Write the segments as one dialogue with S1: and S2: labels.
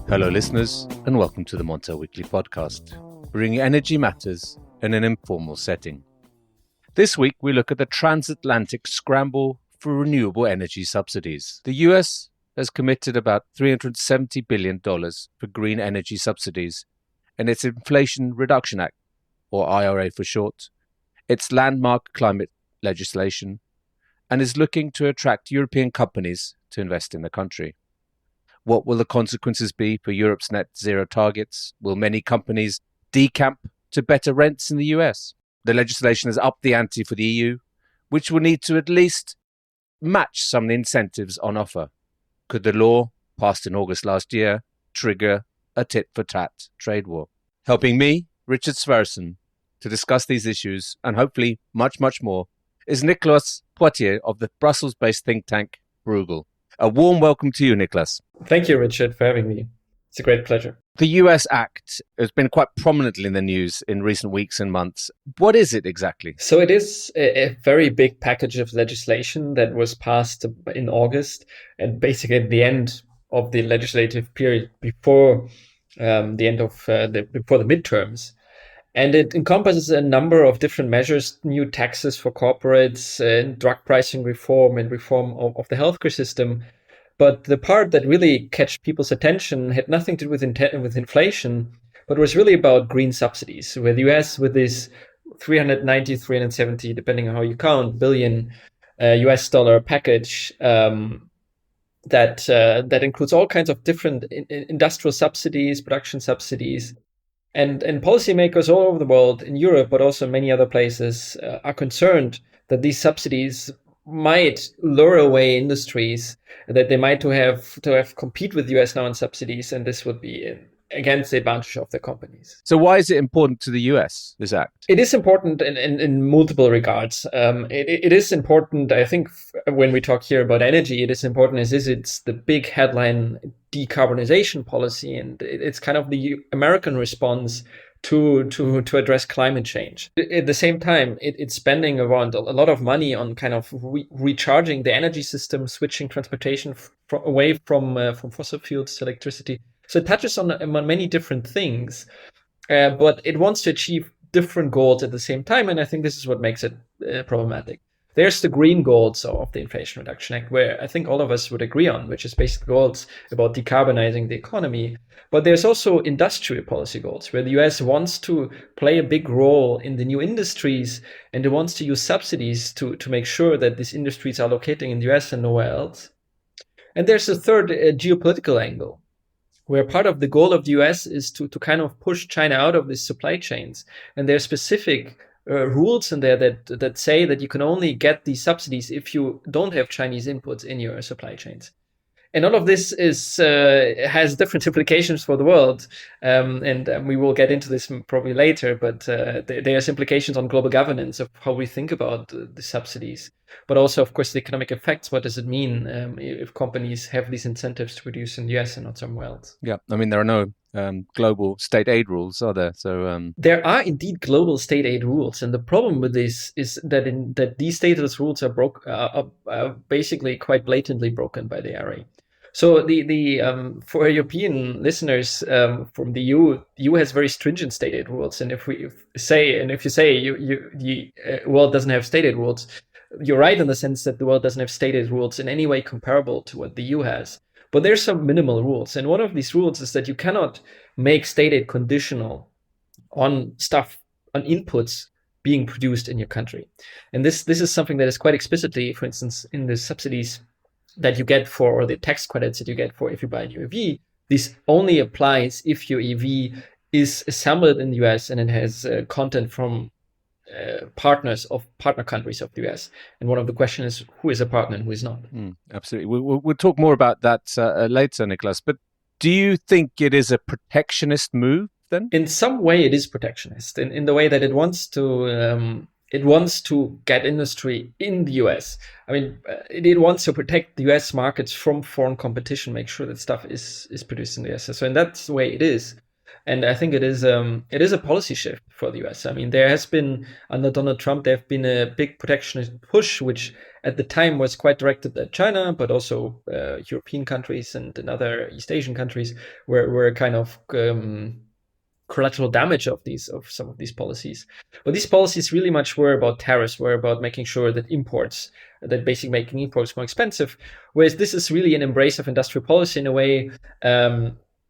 S1: Hello, listeners, and welcome to the Montel Weekly Podcast, bringing energy matters in an informal setting. This week, we look at the transatlantic scramble for renewable energy subsidies. The US has committed about $370 billion for green energy subsidies in its Inflation Reduction Act, or IRA for short, its landmark climate legislation, and is looking to attract European companies to invest in the country. What will the consequences be for Europe's net zero targets? Will many companies decamp to better rents in the US? The legislation has upped the ante for the EU, which will need to at least match some of the incentives on offer. Could the law, passed in August last year, trigger a tit-for-tat trade war? Helping me, Richard Sverrisson, to discuss these issues and hopefully much, much more is Niclas of the Brussels-based think tank Bruegel. A warm welcome to you, Niclas.
S2: Thank you, Richard, for having me. It's a great pleasure.
S1: The US Act has been quite prominently in the news in recent weeks and months. What is it exactly?
S2: So it is a very big package of legislation that was passed in August, and basically at the end of the legislative period before before the midterms. And it encompasses a number of different measures, new taxes for corporates, drug pricing reform and reform of the healthcare system. But the part that really catch people's attention had nothing to do with inflation, but was really about green subsidies, where the US with this 370, depending on how you count, billion US dollar package that includes all kinds of different industrial subsidies, production subsidies. And policymakers all over the world, in Europe, but also many other places, are concerned that these subsidies might lure away industries, that they might have compete with the US now on subsidies, and this would be against the advantage of the companies.
S1: So why is it important to the US, this act?
S2: It is important in multiple regards. It is important, I think, when we talk here about energy, it is important it's the big headline decarbonization policy, and it's kind of the American response to address climate change. At the same time, it's spending around a lot of money on kind of recharging the energy system, switching transportation away from fossil fuels to electricity. So it touches on many different things, but it wants to achieve different goals at the same time, and I think this is what makes it problematic. There's the green goals of the Inflation Reduction Act, where I think all of us would agree on, which is basic goals about decarbonizing the economy. But there's also industrial policy goals, where the US wants to play a big role in the new industries, and it wants to use subsidies to make sure that these industries are located in the US and nowhere else. And there's a third geopolitical angle, where part of the goal of the US is to kind of push China out of these supply chains. And there are specific rules in there that say that you can only get these subsidies if you don't have Chinese inputs in your supply chains. And all of this has different implications for the world, and we will get into this probably later, but there's implications on global governance of how we think about the subsidies, but also, of course, the economic effects. What does it mean if companies have these incentives to produce in the US and not somewhere else?
S1: Yeah, I mean, there are no global state aid rules, are there? So
S2: there are indeed global state aid rules, and the problem with this is that these state aid rules are basically quite blatantly broken by the IRA. So for European listeners from the EU has very stringent state aid rules, and if you say the world doesn't have state aid rules, you're right in the sense that the world doesn't have state aid rules in any way comparable to what the EU has. But there's some minimal rules, and one of these rules is that you cannot make state aid conditional on inputs being produced in your country. And this is something that is quite explicitly, for instance, in the subsidies that you get for, or the tax credits that you get for if you buy a new EV. This only applies if your EV is assembled in the US and it has content from partner countries of the US. And one of the questions is who is a partner and who is not.
S1: Absolutely. We'll talk more about that later, Niclas. But do you think it is a protectionist move then?
S2: In some way, it is protectionist in the way that it wants to get industry in the US. I mean, it wants to protect the US markets from foreign competition, make sure that stuff is produced in the US. So in that way, it is. And I think it is a policy shift for the US. I mean, there has been under Donald Trump, there have been a big protectionist push, which at the time was quite directed at China, but also European countries and other East Asian countries were kind of collateral damage of some of these policies. But these policies really much were about tariffs, were about making sure that basically making imports more expensive. Whereas this is really an embrace of industrial policy in a way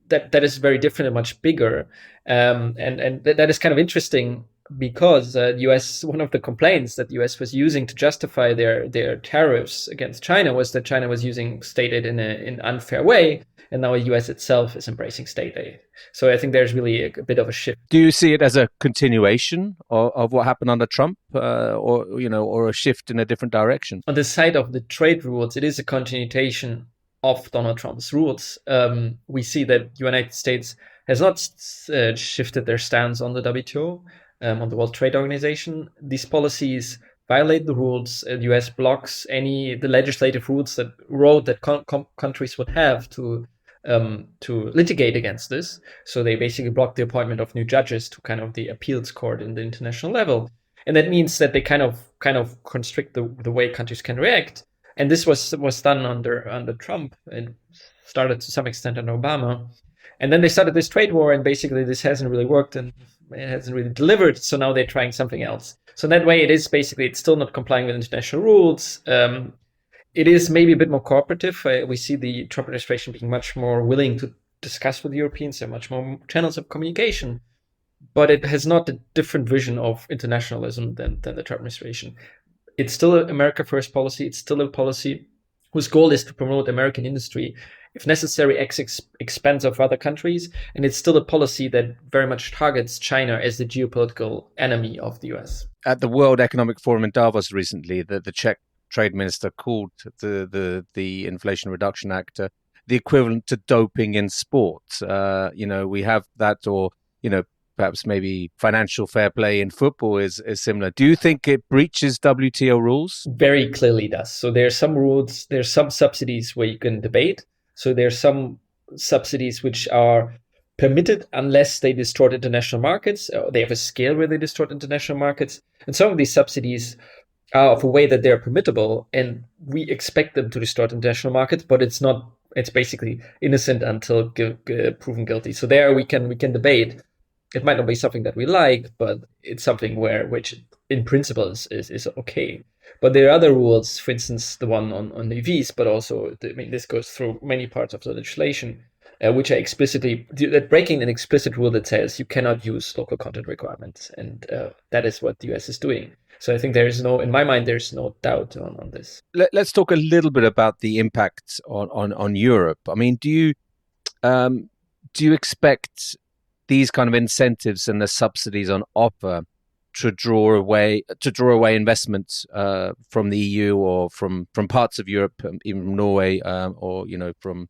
S2: that is very different and much bigger. And that is kind of interesting because US, one of the complaints that the US was using to justify their tariffs against China was that China was using state aid in an unfair way. And now the US itself is embracing state aid. So I think there's really a bit of a shift.
S1: Do you see it as a continuation of what happened under Trump, or a shift in a different direction?
S2: On the side of the trade rules, it is a continuation of Donald Trump's rules. We see that the United States has not shifted their stance on the WTO, on the World Trade Organization. These policies violate the rules. The US blocks the legislative rules that countries would have to litigate against this. So they basically block the appointment of new judges to kind of the appeals court in the international level. And that means that they kind of constrict the way countries can react. And this was done under Trump and started to some extent under Obama. And then they started this trade war, and basically this hasn't really worked and it hasn't really delivered. So now they're trying something else. So that way it's still not complying with international rules. It is maybe a bit more cooperative. We see the Trump administration being much more willing to discuss with Europeans. There are much more channels of communication. But it has not a different vision of internationalism than the Trump administration. It's still an America First policy. It's still a policy whose goal is to promote American industry, if necessary, at expense of other countries. And it's still a policy that very much targets China as the geopolitical enemy of the US.
S1: At the World Economic Forum in Davos recently, the Czech trade minister called the Inflation Reduction Act the equivalent to doping in sport. We have that, or perhaps maybe financial fair play in football is similar. Do you think it breaches WTO rules?
S2: Very clearly does. So there are some rules, there's some subsidies where you can debate. So there are some subsidies which are permitted unless they distort international markets. They have a scale where they distort international markets. And some of these subsidies are of a way that they're permittable, and we expect them to distort international markets, but it's not. It's basically innocent until proven guilty. So there we can debate. It might not be something that we like, but it's something which in principle is okay. But there are other rules, for instance, the one on EVs, but also, this goes through many parts of the legislation, which are explicitly breaking an explicit rule that says you cannot use local content requirements. And that is what the US is doing. So I think in my mind, there's no doubt on this.
S1: Let's talk a little bit about the impact on Europe. I mean, do you expect these kind of incentives and the subsidies on offer to draw away investments from the EU or from parts of Europe, even from Norway, or from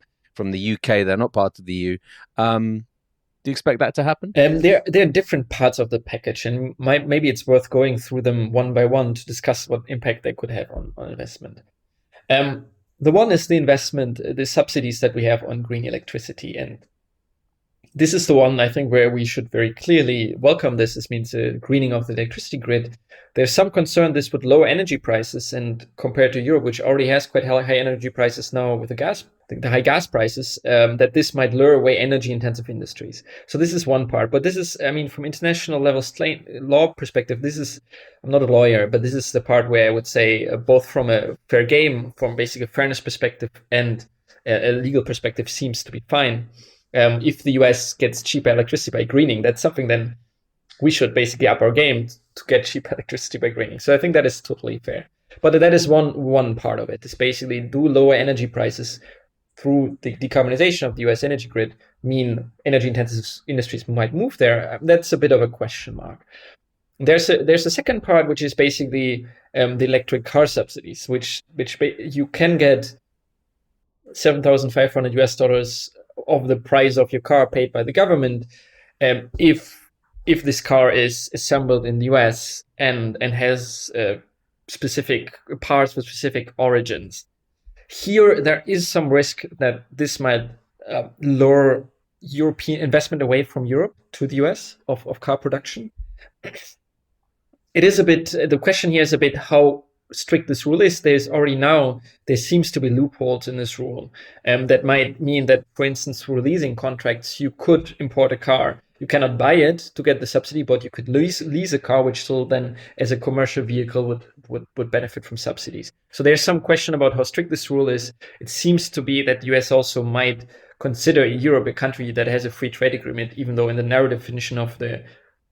S1: the UK? They're not part of the EU. Do you expect that to happen?
S2: There are different parts of the package, and maybe it's worth going through them one by one to discuss what impact they could have on investment. The one is the subsidies that we have on green electricity. And this is the one, I think, where we should very clearly welcome this. This means a greening of the electricity grid. There's some concern this would lower energy prices, and compared to Europe, which already has quite high energy prices now with the high gas prices, that this might lure away energy-intensive industries. So this is one part. But this is, from international level law perspective, I'm not a lawyer, but this is the part where I would say both from a fair game, from basically a fairness perspective and a legal perspective, seems to be fine. If the US gets cheaper electricity by greening, that's something then we should basically up our game to get cheap electricity by greening. So I think that is totally fair. But that is one part of it. It's basically, do lower energy prices through the decarbonization of the US energy grid mean energy-intensive industries might move there? That's a bit of a question mark. There's a second part, which is basically the electric car subsidies, which you can get $7,500 of the price of your car paid by the government if this car is assembled in the US and has specific parts with specific origins. Here there is some risk that this might lure European investment away from Europe to the US of car production. It is a bit, the question here is a bit how strict this rule is. There seems to be loopholes in this rule. That might mean that, for instance, for leasing contracts, you could import a car. You cannot buy it to get the subsidy, but you could lease a car, which still then, as a commercial vehicle, would benefit from subsidies. So there's some question about how strict this rule is. It seems to be that the US also might consider Europe a country that has a free trade agreement, even though in the narrow definition of the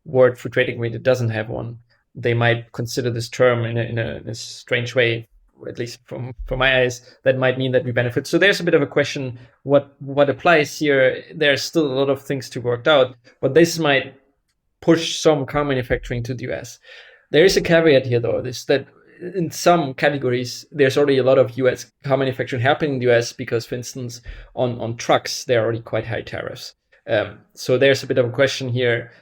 S2: word free trade agreement, it doesn't have one. They might consider this term in a strange way, at least from my eyes. That might mean that we benefit. So there's a bit of a question what applies here. There's still a lot of things to work out, but this might push some car manufacturing to the US. There is a caveat here, though, that in some categories, there's already a lot of US car manufacturing happening in the US because, for instance, on trucks, there are already quite high tariffs. So there's a bit of a question here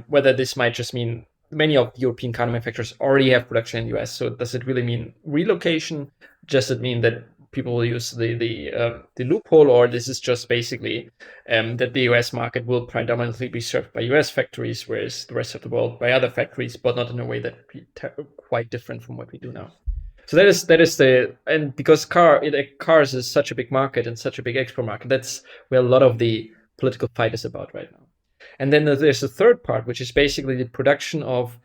S2: whether this might just mean many of the European car manufacturers already have production in the US. So does it really mean relocation? Does it mean that people will use the loophole, or this is just basically that the US market will predominantly be served by US factories, whereas the rest of the world by other factories, but not in a way that quite different from what we do now. So that is and because cars is such a big market and such a big export market, that's where a lot of the political fight is about right now. And then there's a third part, which is basically the production of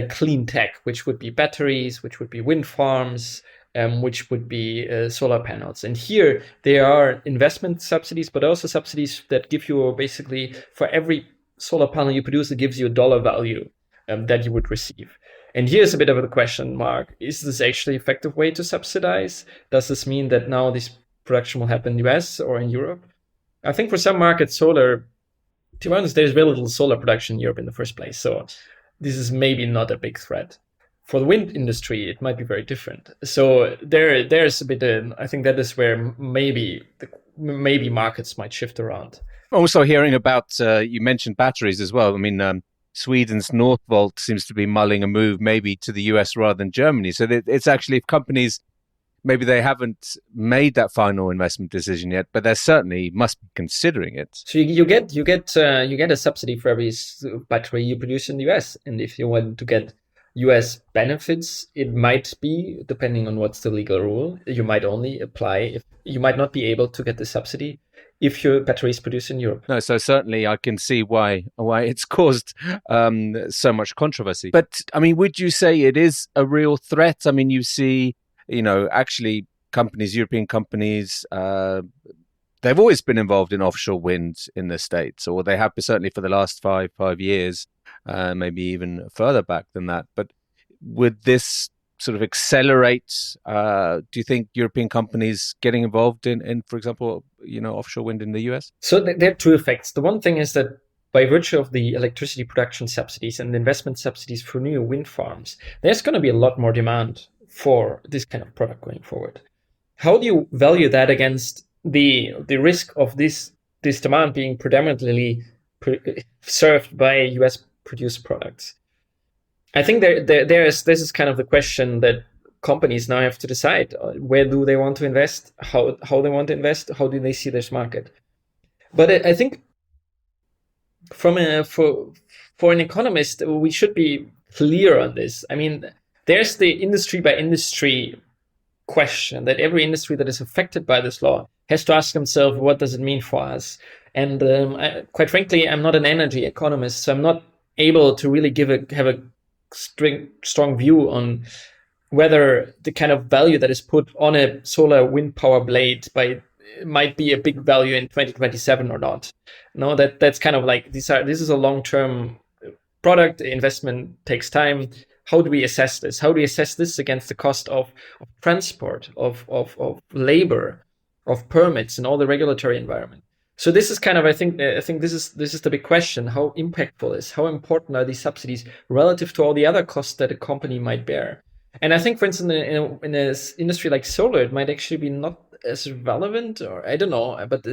S2: clean tech, which would be batteries, which would be wind farms, which would be solar panels. And here there are investment subsidies, but also subsidies that give you basically for every solar panel you produce, it gives you a dollar value that you would receive. And here's a bit of a question mark. Is this actually an effective way to subsidize? Does this mean that now this production will happen in the US or in Europe? I think for some markets, solar, to be honest, there's very little solar production in Europe in the first place. So this is maybe not a big threat. For the wind industry, it might be very different. So there's a bit, I think that is where maybe markets might shift around.
S1: Also hearing about, you mentioned batteries as well. I mean, Sweden's Northvolt seems to be mulling a move maybe to the US rather than Germany. So it's actually, if companies, maybe they haven't made that final investment decision yet, but they certainly must be considering it.
S2: So you get a subsidy for every battery you produce in the US, and if you want to get US benefits, it might be, depending on what's the legal rule, you might only apply you might not be able to get the subsidy if your battery is produced in Europe.
S1: No, so certainly I can see why it's caused so much controversy. But I mean, would you say it is a real threat? I mean, you see, actually European companies, they've always been involved in offshore wind in the States, or they have been certainly for the last five years, maybe even further back than that. But would this sort of accelerate, do you think, European companies getting involved in, for example, offshore wind in the US?
S2: So there are two effects. The one thing is that by virtue of the electricity production subsidies and the investment subsidies for new wind farms, there's going to be a lot more demand for this kind of product going forward. How do you value that against the risk of this demand being predominantly served by US produced products? I think this is kind of the question that companies now have to decide. Where do they want to invest? How they want to invest? How do they see this market? But I think for an economist, we should be clear on this. I mean, there's the industry by industry question that every industry that is affected by this law has to ask themselves, what does it mean for us? And quite frankly, I'm not an energy economist, so I'm not able to really have a strong view on whether the kind of value that is put on a solar wind power blade might be a big value in 2027 or not. No, that's kind of like this is a long-term product. Investment takes time. How do we assess this? How do we assess this against the cost of transport, of labor, of permits, and all the regulatory environment? So this is kind of, I think this is the big question: how impactful how important are these subsidies relative to all the other costs that a company might bear? And I think, for instance, in an industry like solar, it might actually be not as relevant, or I don't know. But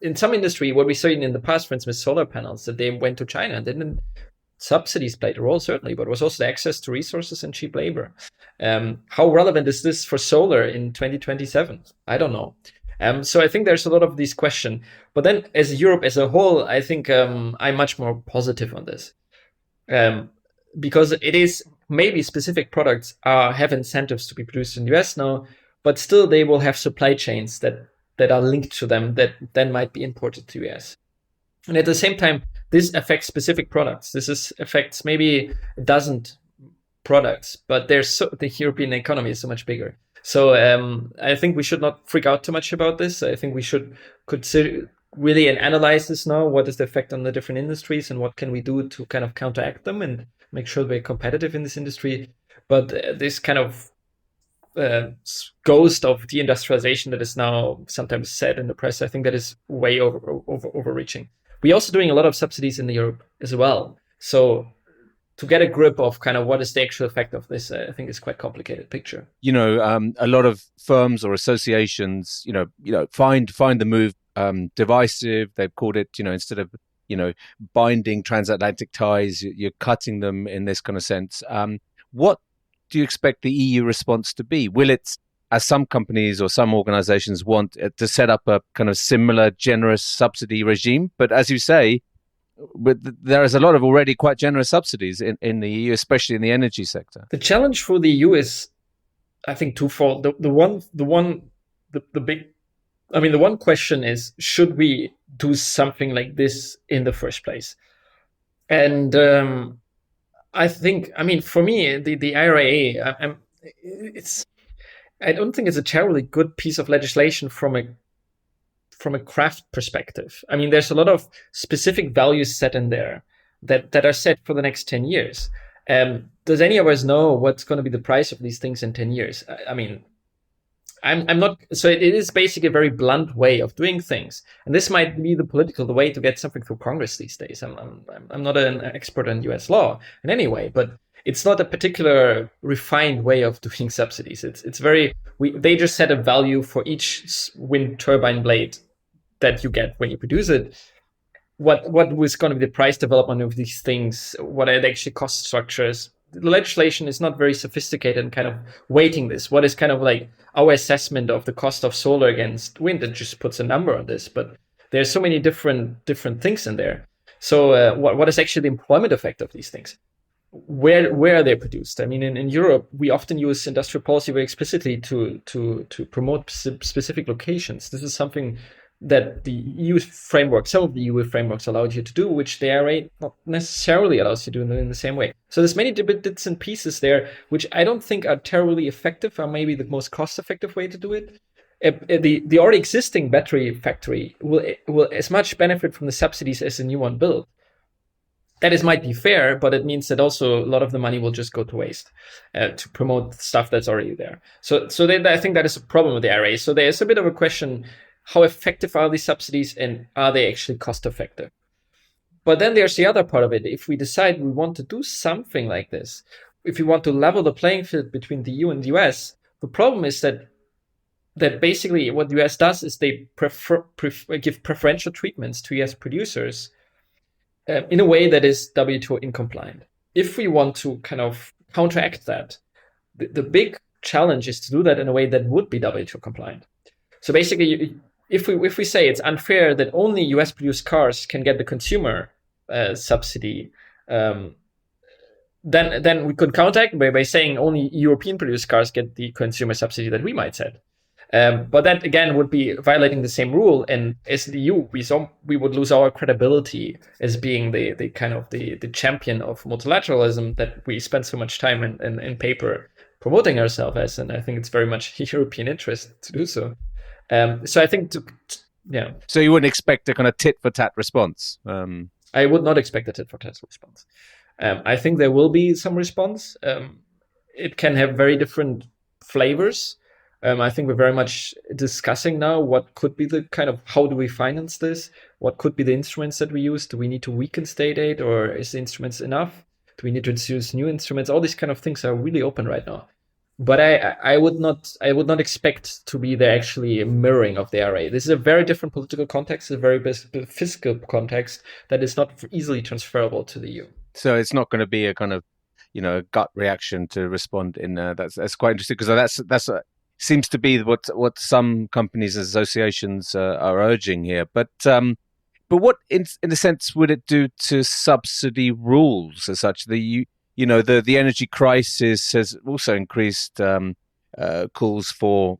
S2: in some industry, what we saw in the past, for instance, solar panels, that they went to China, didn't. Subsidies played a role, certainly, but it was also the access to resources and cheap labor. How relevant is this for solar in 2027? I don't know. So I think there's a lot of these questions. But then as Europe as a whole, I think I'm much more positive on this. Because it is maybe specific products have incentives to be produced in the US now, but still they will have supply chains that are linked to them that then might be imported to the US. And at the same time, this affects specific products. Affects maybe a dozen products, but the European economy is so much bigger. So I think we should not freak out too much about this. I think we should consider really and analyze this now. What is the effect on the different industries, and what can we do to kind of counteract them and make sure we're competitive in this industry? But this kind of ghost of deindustrialization that is now sometimes said in the press, I think that is way overreaching. We're also doing a lot of subsidies in Europe as well. So to get a grip of kind of what is the actual effect of this, I think is quite complicated picture.
S1: A lot of firms or associations, find the move divisive. They've called it, instead of, binding transatlantic ties, you're cutting them in this kind of sense. What do you expect the EU response to be? Will it, as some companies or some organizations want, to set up a kind of similar generous subsidy regime? But as you say, there is a lot of already quite generous subsidies in the EU, especially in the energy sector.
S2: The challenge for the EU is, I think, twofold. The one question is, should we do something like this in the first place? And I think, for me, the IRA, I don't think it's a terribly good piece of legislation from a craft perspective. There's a lot of specific values set in there that are set for the next 10 years. Does any of us know what's going to be the price of these things in 10 years? I'm not. So it is basically a very blunt way of doing things, and this might be the way to get something through Congress these days. I'm not an expert on U.S. law in any way, but it's not a particular refined way of doing subsidies. They just set a value for each wind turbine blade that you get when you produce it. What was going to be the price development of these things? What are the actual cost structures? The legislation is not very sophisticated and kind of weighting this. What is kind of like our assessment of the cost of solar against wind? It just puts a number on this, but there's so many different things in there. So what is actually the employment effect of these things? Where are they produced? In Europe, we often use industrial policy very explicitly to promote specific locations. This is something that the EU framework, some of the EU frameworks allowed you to do, which the IRA not necessarily allows you to do in the same way. So there's many bits and pieces there, which I don't think are terribly effective, or maybe the most cost-effective way to do it. The already existing battery factory will as much benefit from the subsidies as the new one built. That might be fair, but it means that also a lot of the money will just go to waste to promote stuff that's already there. So I think that is a problem with the IRA. So there's a bit of a question: how effective are these subsidies, and are they actually cost effective? But then there's the other part of it. If we decide we want to do something like this, if we want to level the playing field between the EU and the US, the problem is that basically what the US does is they give preferential treatments to US producers in a way that is WTO incompliant. If we want to kind of counteract that, the big challenge is to do that in a way that would be WTO compliant. So basically, if we say it's unfair that only US produced cars can get the consumer subsidy, then we could counteract by saying only European produced cars get the consumer subsidy that we might set. But that again would be violating the same rule, and as the EU, we would lose our credibility as being the kind of the champion of multilateralism that we spend so much time in paper promoting ourselves as, and I think it's very much European interest to do so. So I think,
S1: So you wouldn't expect a kind of tit for tat response?
S2: I would not expect a tit for tat response. I think there will be some response. It can have very different flavors. I think we're very much discussing now what could be the kind of, how do we finance this? What could be the instruments that we use? Do we need to weaken state aid, or is the instruments enough? Do we need to introduce new instruments? All these kind of things are really open right now. But I would not expect to be there actually a mirroring of the IRA. This is a very different political context, a very fiscal context that is not easily transferable to the EU.
S1: So it's not going to be a kind of, a gut reaction to respond in. That's quite interesting, because that's seems to be what some companies and associations are urging here. But what, in a sense, would it do to subsidy rules as such? The energy crisis has also increased calls for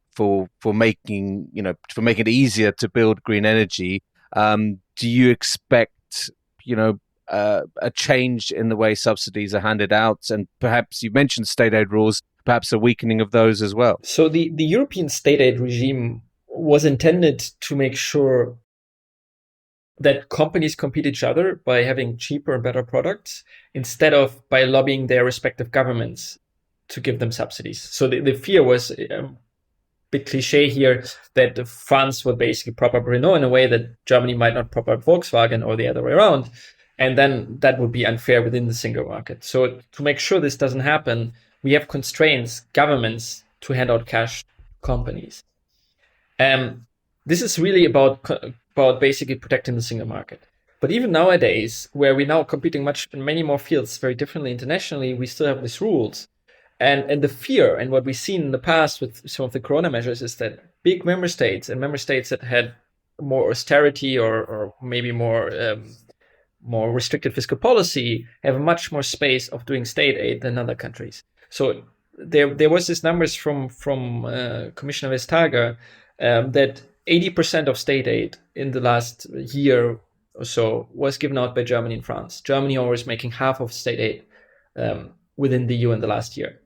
S1: making it easier to build green energy. Do you expect a change in the way subsidies are handed out, and perhaps you mentioned state aid rules, perhaps a weakening of those as well?
S2: So the European state aid regime was intended to make sure that companies compete each other by having cheaper and better products instead of by lobbying their respective governments to give them subsidies. So the fear was a bit cliche here that France would basically prop up Renault in a way that Germany might not prop up Volkswagen, or the other way around. And then that would be unfair within the single market. So to make sure this doesn't happen, we have constraints, governments, to hand out cash to companies. This is really about basically protecting the single market. But even nowadays, where we're now competing in many more fields very differently internationally, we still have these rules. And the fear, and what we've seen in the past with some of the corona measures, is that big member states and member states that had more austerity or maybe more restricted fiscal policy have much more space of doing state aid than other countries. So there was this numbers from Commissioner Vestager that 80% of state aid in the last year or so was given out by Germany and France. Germany always making half of state aid within the EU in the last year.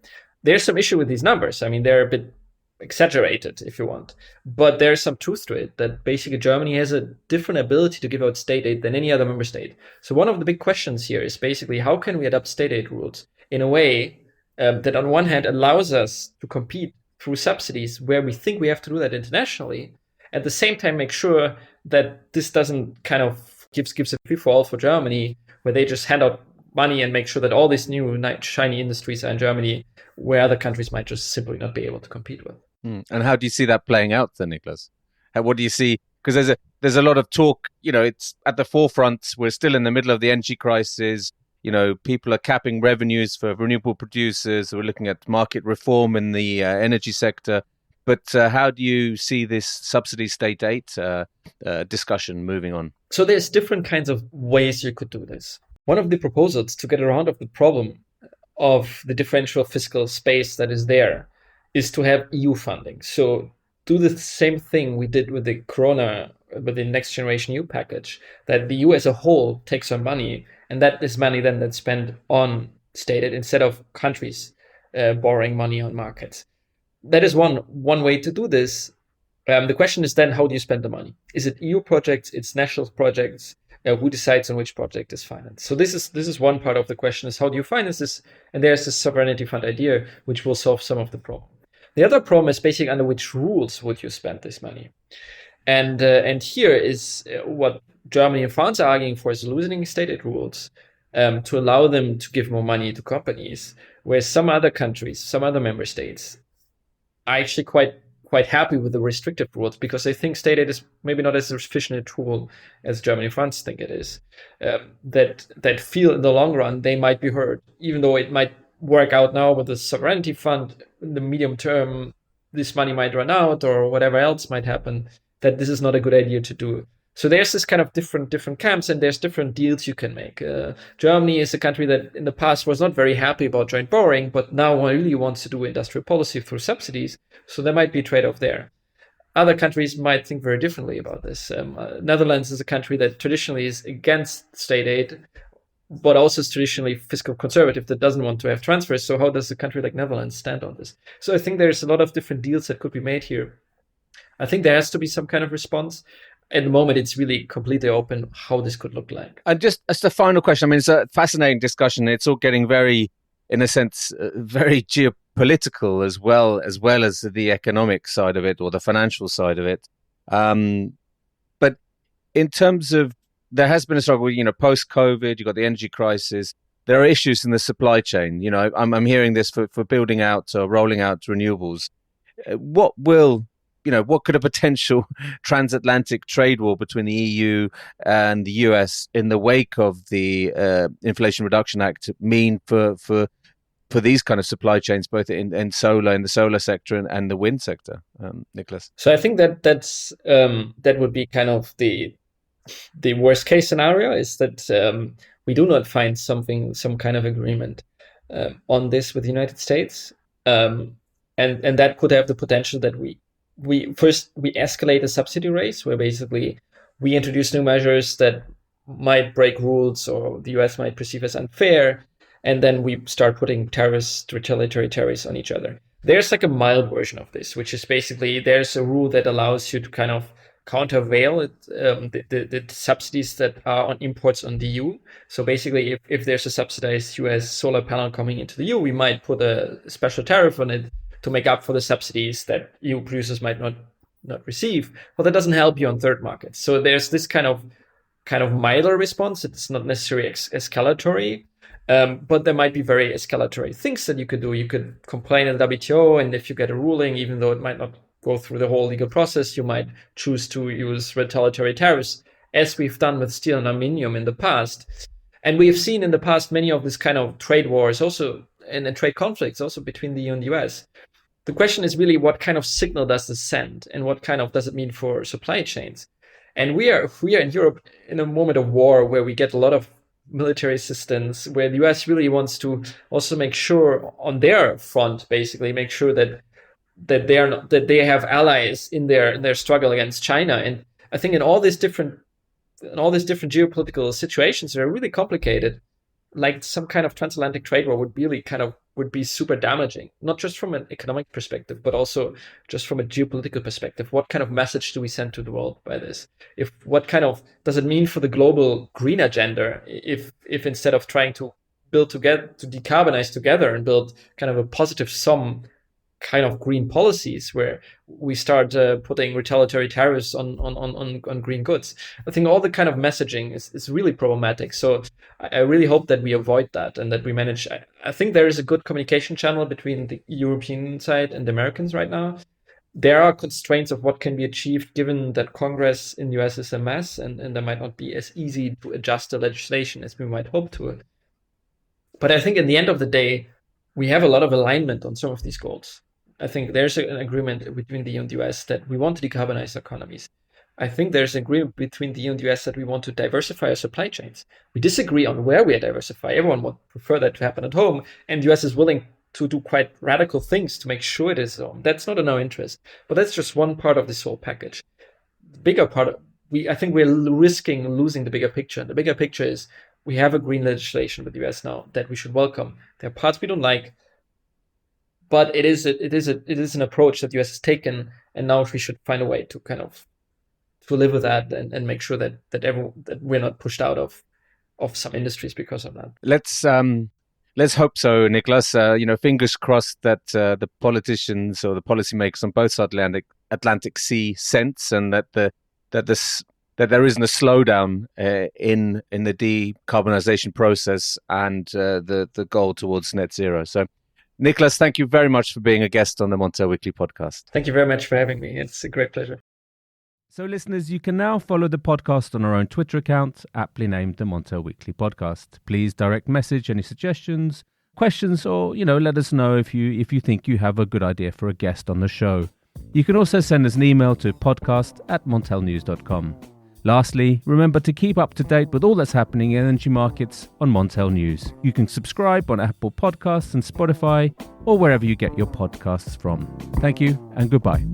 S2: There's some issue with these numbers. I mean, they're a bit exaggerated, if you want, but there's some truth to it, that basically Germany has a different ability to give out state aid than any other member state. So one of the big questions here is basically, how can we adapt state aid rules in a way that on one hand allows us to compete through subsidies where we think we have to do that internationally, at the same time make sure that this doesn't kind of gives a free for all for Germany, where they just hand out money and make sure that all these new shiny industries are in Germany, where other countries might just simply not be able to compete with.
S1: And how do you see that playing out then, Niclas? What do you see? Because there's a lot of talk, it's at the forefront. We're still in the middle of the energy crisis. People are capping revenues for renewable producers. We're looking at market reform in the energy sector. But how do you see this subsidy state aid discussion moving on?
S2: So there's different kinds of ways you could do this. One of the proposals to get around of the problem of the differential fiscal space that is there is to have EU funding. So do the same thing we did with with the Next Generation EU package, that the EU as a whole takes on money, and that is money then that's spent on state aid instead of countries borrowing money on markets. That is one way to do this. The question is then, how do you spend the money? Is it EU projects? It's national projects? Who decides on which project is financed? So this is one part of the question, is how do you finance this? And there's this sovereignty fund idea, which will solve some of the problem. The other problem is basically under which rules would you spend this money? And here is what Germany and France are arguing for, is loosening state aid rules to allow them to give more money to companies, whereas some other countries, some other member states are actually quite happy with the restrictive rules, because they think state aid is maybe not as efficient a tool as Germany and France think it is. That feel in the long run they might be hurt, even though it might work out now with the sovereignty fund. In the medium term, this money might run out, or whatever else might happen, that this is not a good idea to do. So there's this kind of different camps, and there's different deals you can make. Germany is a country that in the past was not very happy about joint borrowing, but now really wants to do industrial policy through subsidies. So there might be a trade-off there. Other countries might think very differently about this. Netherlands is a country that traditionally is against state aid, but also is traditionally fiscal conservative, that doesn't want to have transfers. So how does a country like Netherlands stand on this? So I think there's a lot of different deals that could be made here. I think there has to be some kind of response. At the moment, it's really completely open how this could look like.
S1: And just as the final question, I mean, it's a fascinating discussion. It's all getting very, in a sense, very geopolitical as well as the economic side of it, or the financial side of it. But in terms of, there has been a struggle, post-COVID, you've got the energy crisis. There are issues in the supply chain. I'm hearing this for building out or rolling out renewables. What could a potential transatlantic trade war between the EU and the US in the wake of the Inflation Reduction Act mean for for these kind of supply chains, both in the solar sector and the wind sector, Niclas?
S2: So I think that would be kind of the worst case scenario, is that we do not find some kind of agreement on this with the United States, and that could have the potential that we escalate a subsidy race, where basically we introduce new measures that might break rules or the US might perceive as unfair, and then we start putting retaliatory tariffs on each other. There's like a mild version of this, which is basically there's a rule that allows you to kind of countervail the subsidies that are on imports on the EU. So basically, if there's a subsidized US solar panel coming into the EU, we might put a special tariff on it to make up for the subsidies that EU producers might not receive. But that doesn't help you on third markets. So there's this kind of milder response. It's not necessarily escalatory, but there might be very escalatory things that you could do. You could complain at the WTO, and if you get a ruling, even though it might not go through the whole legal process, you might choose to use retaliatory tariffs, as we've done with steel and aluminium in the past. And we have seen in the past many of these kind of trade wars also, and trade conflicts also between the EU and the US. The question is really, what kind of signal does this send, and what kind of does it mean for supply chains? And we are in Europe in a moment of war where we get a lot of military assistance, where the US really wants to also make sure on their front, basically make sure that they have allies in their struggle against China. And I think in all these different geopolitical situations that are really complicated, like some kind of transatlantic trade war would be super damaging, not just from an economic perspective, but also just from a geopolitical perspective. What kind of message do we send to the world by this? What kind of does it mean for the global green agenda if instead of trying to build together, to decarbonize together and build kind of a positive sum kind of green policies, where we start putting retaliatory tariffs on green goods? I think all the kind of messaging is really problematic. So I really hope that we avoid that, and that we manage. I think there is a good communication channel between the European side and the Americans right now. There are constraints of what can be achieved, given that Congress in the US is a mess, and there might not be as easy to adjust the legislation as we might hope to. But I think in the end of the day, we have a lot of alignment on some of these goals. I think there's an agreement between the EU and the US that we want to decarbonize economies. I think there's an agreement between the EU and the US that we want to diversify our supply chains. We disagree on where we diversify. Everyone would prefer that to happen at home, and the US is willing to do quite radical things to make sure it is so. That's not in our interest, but that's just one part of this whole package. The bigger part, I think we're risking losing the bigger picture. The bigger picture is we have a green legislation with the US now that we should welcome. There are parts we don't like, but it is an approach that the US has taken, and now we should find a way to kind of to live with that and make sure that we're not pushed out of some industries because of that.
S1: Let's hope so, Niclas. Fingers crossed that the politicians or the policymakers on both sides of the Atlantic see sense, and that there isn't a slowdown in the decarbonization process and the goal towards net zero. So, Niclas, thank you very much for being a guest on the Montel Weekly podcast.
S2: Thank you very much for having me. It's a great pleasure.
S1: So, listeners, you can now follow the podcast on our own Twitter account, aptly named the Montel Weekly Podcast. Please direct message any suggestions, questions, or let us know if you think you have a good idea for a guest on the show. You can also send us an email to podcast@montelnews.com. Lastly, remember to keep up to date with all that's happening in energy markets on Montel News. You can subscribe on Apple Podcasts and Spotify, or wherever you get your podcasts from. Thank you and goodbye.